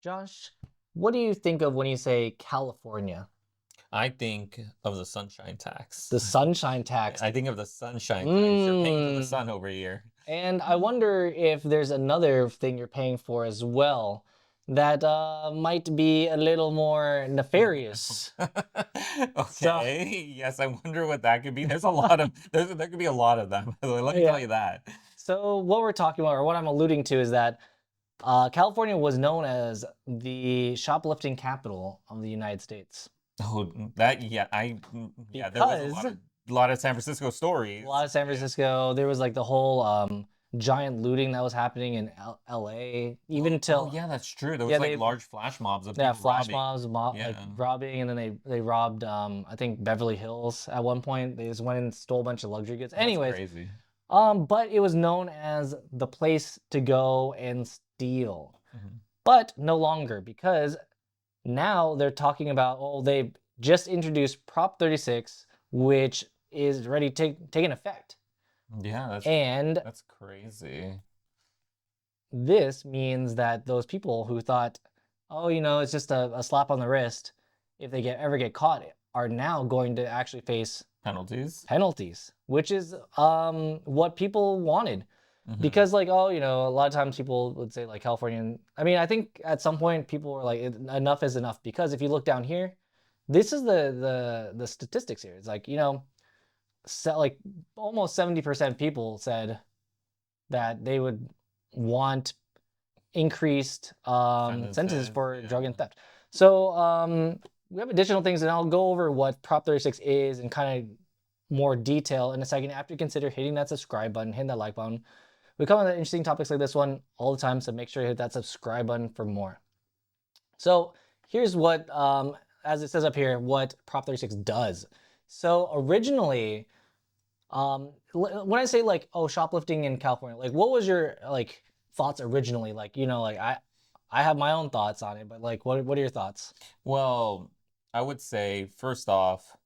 Josh, what do you think of when you say California? I think of the sunshine tax. The sunshine tax. I think of the sunshine tax. You're paying for the Mmm. sun over here. And I wonder if there's another thing you're paying for as well that might be a little more Oh no. nefarious. So, Okay. Yes, I wonder what that could be. There's a lot of there could be a lot of them. By the way, let me tell yeah. you that. So what we're talking about, or what I'm alluding to, is that California was known as the shoplifting capital of the United States Oh, that yeah, yeah, there was a because lot of San Francisco a stories. lot of San Yeah. Francisco. There was like the whole giant looting that was happening in LA, even Oh till yeah, that's true. There was yeah like they large flash mobs of yeah people flash robbing. mobs like Yeah. robbing, and then they robbed I think Beverly Hills at one point. They just went and stole a bunch of luxury goods. That's Anyways, crazy. but it was known as the place to go and steal, Mhm. but no longer because now they're talking about, oh, they just introduced Prop 36, which is ready to taking effect. Yeah, And that's crazy. this means that those people who thought, oh, it's just a slap on the wrist, if they ever get caught, are now going to actually face Penalties. penalties, which is what people wanted. Hmm. Because like, oh, a lot of times people would say like Californian. I mean, I think at some point people were like, enough is enough. Because if you look down here, this is the statistics here. It's like, like almost 70% people said that they would want increased sentences Sentences. for drug Yeah. and theft. So we have additional things, and I'll go over what Prop 36 is in kind of more detail in a second after you consider hitting that subscribe button, hitting that like button. We come on interesting topics like this one all the time, so make sure you hit that subscribe button for more. So here's what, as it says up here, what Prop 36 does. So originally, when I say like, oh, shoplifting in California, like what was your like thoughts originally? Like, like I have my own thoughts on it, but like what are your thoughts? Well, I would say first off,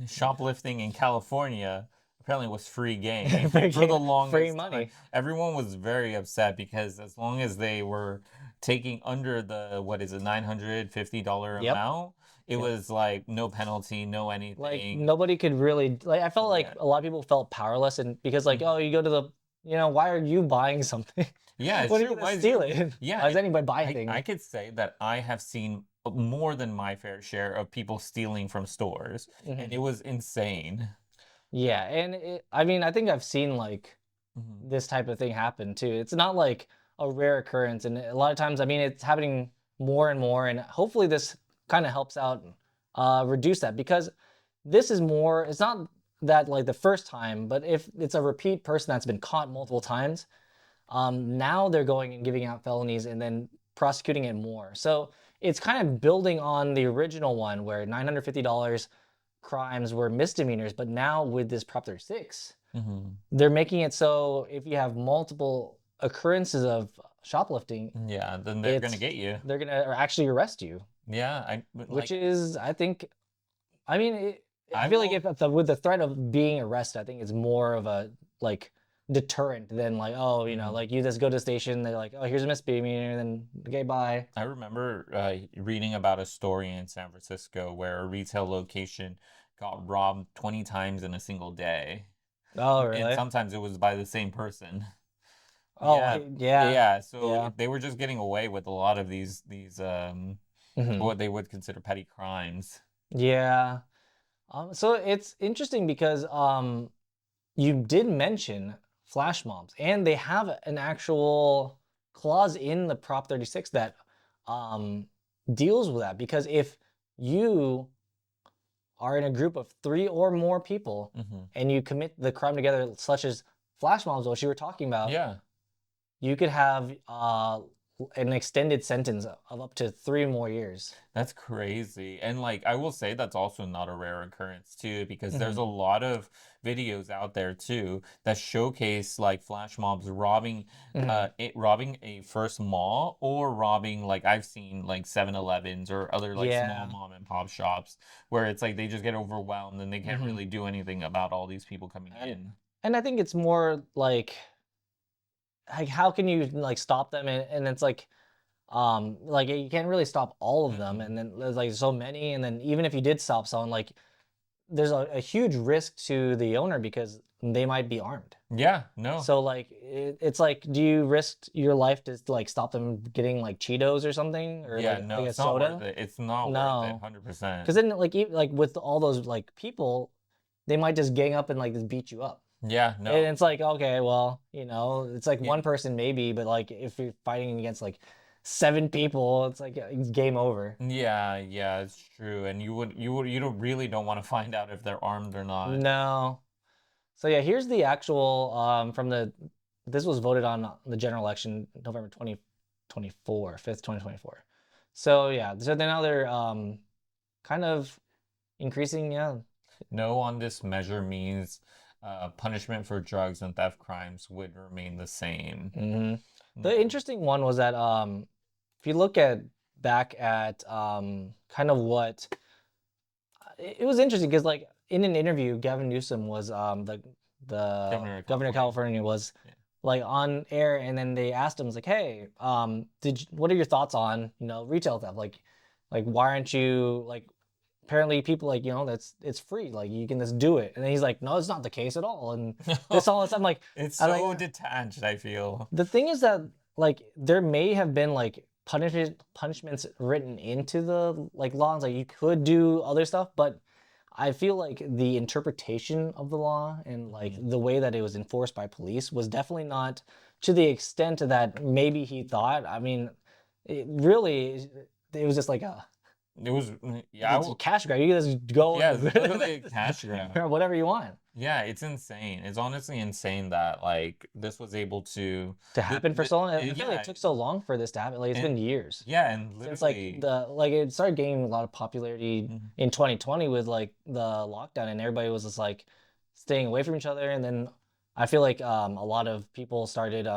shoplifting in California apparently was free game for the Free longest time. money. Everyone was very upset because as long as they were taking under the what is it, $950 Yep. amount, it Yep. was like no penalty, no Like anything. nobody could really like, I felt like Yeah. a lot of people felt powerless, and because like, oh, Mhm. you go to the, why are you buying something? Yeah, it's When are you true. gonna Why is steal you? it? Yeah, Why does anybody buy I things? could say that I have seen more than my fair share of people stealing from stores, and Hmm. it was insane. Yeah, and I mean, I think I've seen like Mhm. this type of thing happen too. It's not like a rare occurrence, and a lot of times, I mean, it's happening more and more, and hopefully this kind of helps out reduce that, because this is more. It's not that like the first time, but if it's a repeat person that's been caught multiple times, now they're going and giving out felonies and then prosecuting it more. So it's kind of building on the original one where $950 crimes were misdemeanors, but now with this Prop 36, Mhm. they're making it so if you have multiple occurrences of shoplifting, Yeah, then they're gonna it's get you. they're gonna actually arrest you, Yeah, I but, which like is, I think, I mean, I I feel like if will. with the threat of being arrested, I think it's more of a like deterrent than like, oh, Mhm. like you just go to the station, they're like, oh, here's a misdemeanor, then okay, bye. I remember reading about a story in San Francisco where a retail location got robbed 20 times in a single day, Oh, and really? sometimes it was by the same person. Oh, Yeah, yeah, yeah. So yeah. they were just getting away with a lot of these Hmm. what they would consider petty crimes. Yeah. So it's interesting because you did mention flash mobs, and they have an actual clause in the Prop 36 that um, deals with that. Because if you are in a group of three or more people Hmm. and you commit the crime together, such as flash mobs, which you were talking about, Yeah. you could have an extended sentence of up to 3 more years. That's crazy. And like I will say that's also not a rare occurrence too, because there's Hmm. a lot of videos out there too that showcase like flash mobs robbing Hmm. robbing a first mall or robbing like I've seen like 7-Elevens or other like small Yeah. mom and pop shops where it's like they just get overwhelmed and they can't Hmm. really do anything about all these people coming And in. and I think it's more like how can you like stop them, and it's like, Like you can't really stop all of them, Mhm. and then there's like so many, and then even if you did stop someone, like there's a huge risk to the owner because they might be armed. Yeah, no. So like it's like, do you risk your life to like stop them getting like Cheetos or something, or Yeah, like no, a it's not worth soda? it. It's not worth it, No, 100%. because then like like with all those like people, they might just gang up and like just beat you up. Yeah, And no. it's like, okay, well, it's like Yeah, one person maybe, but like if you're fighting against like 7 people, it's like it's game over. yeah, it's true. And you don't really don't want to find out if they're armed or not. No. So yeah, here's the actual from the this was voted on the general election November 2024, 5th, 2024. So yeah, so then now they're kind of increasing, yeah. No on this measure means punishment for drugs and theft crimes would remain the same. hmm The No. interesting one was that if you look at back at kind of what it was interesting because like in an interview, Gavin Newsom was the Governor of governor of California. California was Yeah. like on air, and then they asked him, it's like, hey, what are your thoughts on retail theft? Like why aren't you like apparently people like that's it's free, like you can just do it, and then he's like, no, it's not the case at all, and this all this I'm like, It's I like so detached, I feel. the thing is that like there may have been like punishments written into the like laws, like you could do other stuff, but I feel like the interpretation of the law and like Mhm. the way that it was enforced by police was definitely not to the extent that maybe he thought. I mean, it was just like a It was, yeah, it's a cash grab. You can just go yeah, it's and literally a cash grab. grab whatever you want. Yeah, it's insane. It's honestly insane that like this was able to, To happen for so long. I feel like it yeah, took so long for this to happen. Like it's and been years yeah, and since like literally, the like it started gaining a lot of popularity mhm, in 2020 with like the lockdown, and everybody was just like staying away from each other, and then I feel like a lot of people started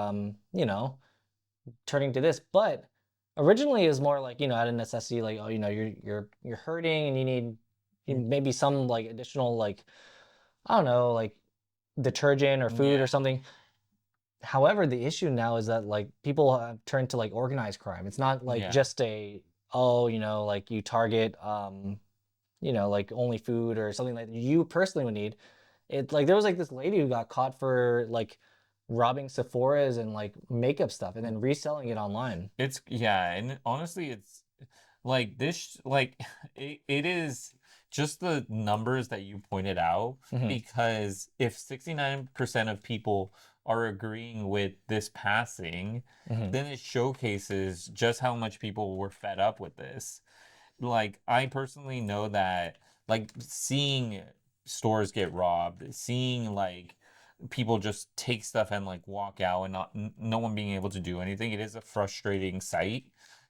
turning to this, but originally it was more like out of necessity, like, oh, you're hurting and you need maybe some like additional like, I don't know, like detergent or food yeah, or something. However, the issue now is that like people have turned to like organized crime. It's not like yeah, just oh, like you target like only food or something like you personally would need. It like there was like this lady who got caught for like robbing Sephora's and like makeup stuff and then reselling it online. it's yeah, and honestly, it's like this, like it is just the numbers that you pointed out, hmm because if 69% of people are agreeing with this passing, hmm then it showcases just how much people were fed up with this. Like I personally know that like seeing stores get robbed, seeing like people just take stuff and like walk out and no one being able to do anything, it is a frustrating sight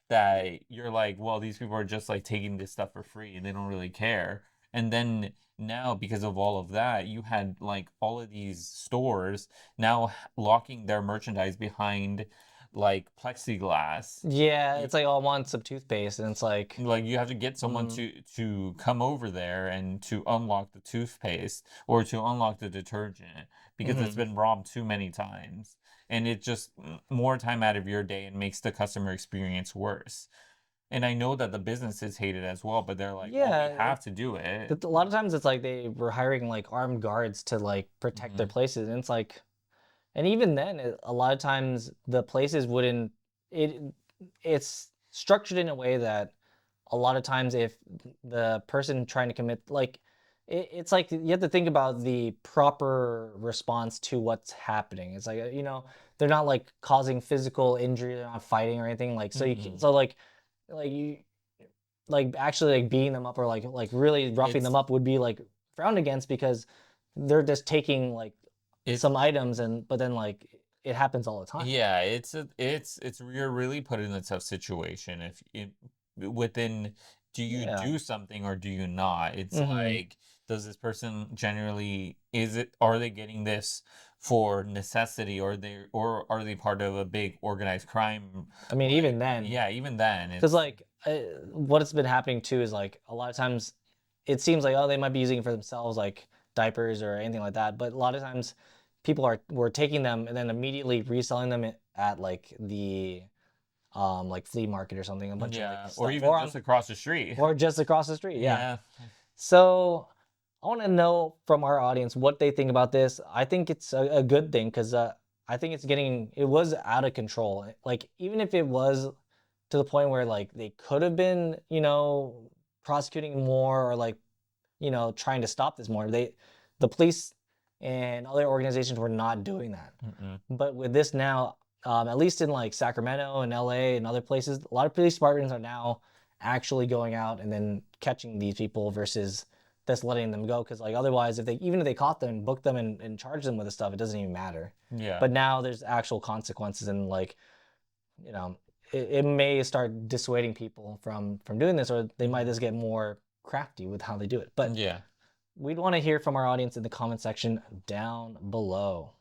that you're like, well, these people are just like taking this stuff for free and they don't really care. And then now because of all of that, you had like all of these stores now locking their merchandise behind like plexiglass. Yeah, it's like, oh, I want some toothpaste, and it's Like you have to get someone mm, to come over there and to unlock the toothpaste or to unlock the detergent because it's hmm been robbed too many times, and it just more time out of your day and makes the customer experience worse. And I know that the businesses hate it as well, but they're like, well, we yeah. have to do it. A lot of times it's like they were hiring like armed guards to like protect their Hmm. places, and it's like, and even then, a lot of times the places wouldn't. It it's structured in a way that a lot of times if the person trying to commit like it's like you have to think about the proper response to what's happening. It's like they're not like causing physical injury, they're not fighting or anything like so Hmm. so like you like actually like beating them up or like really roughing them It's up would be like frowned against because they're just taking like it's some items, and but then like it happens all the time. Yeah, it's you're really put in a tough situation if it within, do you Yeah. do something or do you not? It's hmm like, does this person generally, is it, are they getting this for necessity, or are they part of a big organized crime? I mean, even Like then, yeah, even then because it's like what's been happening too is like a lot of times it seems like, oh, they might be using it for themselves, like diapers or anything like that, but a lot of times people were taking them and then immediately reselling them at like the like flea market or something, a bunch of like Yeah, or stuff, even just across the street. or just across the street. Yeah. Yeah. So I want to know from our audience what they think about this. I think it's a good thing because I think it was out of control. Like, even if it was to the point where like they could have been, prosecuting more or like, trying to stop this more, the police and other organizations were not doing that. Mm-mm. But with this now, at least in like Sacramento and LA and other places, a lot of police departments are now actually going out and then catching these people versus just letting them go. Because like otherwise, even if they caught them, booked them, and charged them with the stuff, it doesn't even matter. Yeah. But now there's actual consequences, and like, you know, it may start dissuading people from doing this, or they might just get more crafty with how they do it. But Yeah. we'd want to hear from our audience in the comment section down below.